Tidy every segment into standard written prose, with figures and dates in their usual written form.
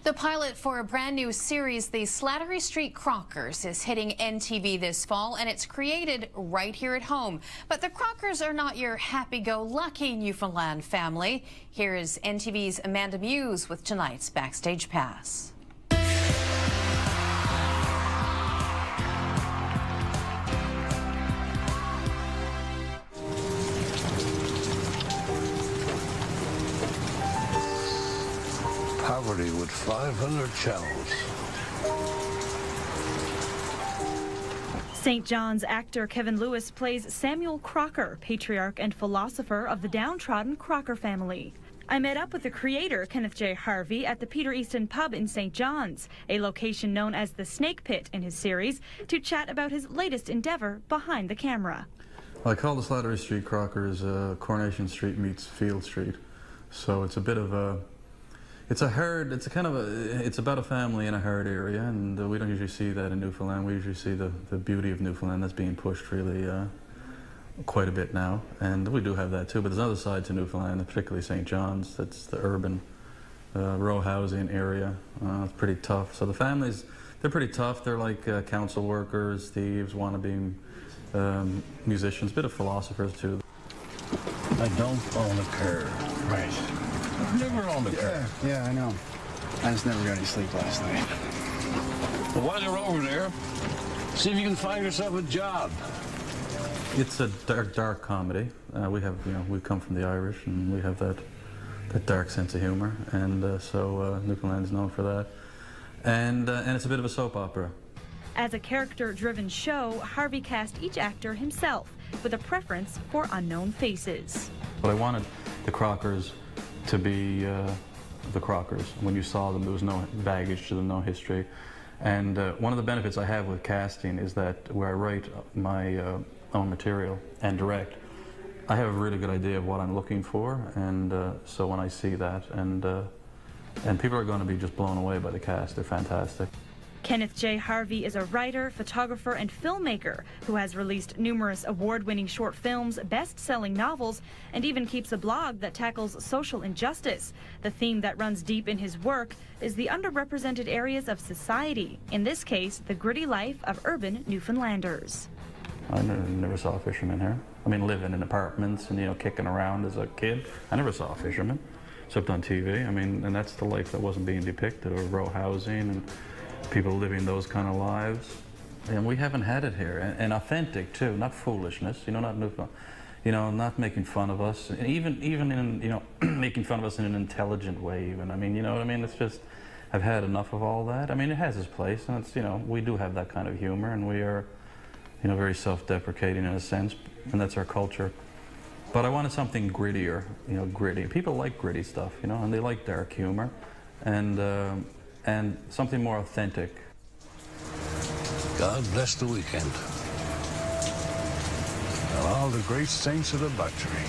The pilot for a brand new series, the Slattery Street Crockers, is hitting NTV this fall, and it's created right here at home. But the Crockers are not your happy-go-lucky Newfoundland family. Here is NTV's Amanda Mews with tonight's Backstage Pass. Poverty with 500 channels. St. John's actor Kevin Lewis plays Samuel Crocker, patriarch and philosopher of the downtrodden Crocker family. I met up with the creator, Kenneth J. Harvey, at the Peter Easton pub in St. John's, a location known as the Snake Pit in his series, to chat about his latest endeavor behind the camera. Well, I call the Slattery Street Crockers Coronation Street meets Field Street. So it's a bit of a it's about a family in a herd area, and we don't usually see that in Newfoundland. We usually see the beauty of Newfoundland that's being pushed really quite a bit now, and we do have that too, but there's another side to Newfoundland, particularly St. John's. That's the urban row housing area. It's pretty tough. So the families, they're pretty tough. They're like council workers, thieves, wannabe musicians, a bit of philosophers too. I don't own a car. Right. I've never owned a car. Yeah, I know. I just never got any sleep last night. Well, while you're over there, see if you can find yourself a job. It's a dark comedy. We come from the Irish, and we have that dark sense of humor, and so Newfoundland is known for that. And it's a bit of a soap opera. As a character-driven show, Harvey cast each actor himself, with a preference for unknown faces. But I wanted the Crockers to be the Crockers. When you saw them, there was no baggage to them, no history. And one of the benefits I have with casting is that where I write my own material and direct, I have a really good idea of what I'm looking for, and so when I see that, and people are going to be just blown away by the cast. They're fantastic. Kenneth J. Harvey is a writer, photographer, and filmmaker who has released numerous award-winning short films, best-selling novels, and even keeps a blog that tackles social injustice. The theme that runs deep in his work is the underrepresented areas of society, in this case, the gritty life of urban Newfoundlanders. I never saw a fisherman here. I mean, living in apartments and, kicking around as a kid, I never saw a fisherman, except on TV. I mean, and that's the life that wasn't being depicted, or row housing and people living those kind of lives, and we haven't had it here, and authentic too, not foolishness, not not making fun of us, and even in making fun of us in an intelligent way. Even I mean, it's just I've had enough of all that. I mean, it has its place, and it's we do have that kind of humor, and we are very self-deprecating in a sense, and that's our culture. But I wanted something grittier, gritty. People like gritty stuff, and they like dark humor, and something more authentic. God bless the weekend. And all the great saints of the butchery.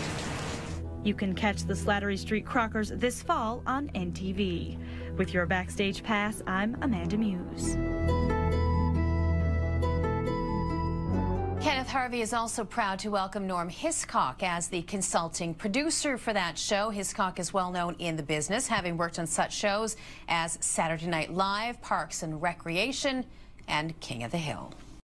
You can catch the Slattery Street Crockers this fall on NTV. With your Backstage Pass, I'm Amanda Mews. Kenneth Harvey is also proud to welcome Norm Hiscock as the consulting producer for that show. Hiscock is well known in the business, having worked on such shows as Saturday Night Live, Parks and Recreation, and King of the Hill.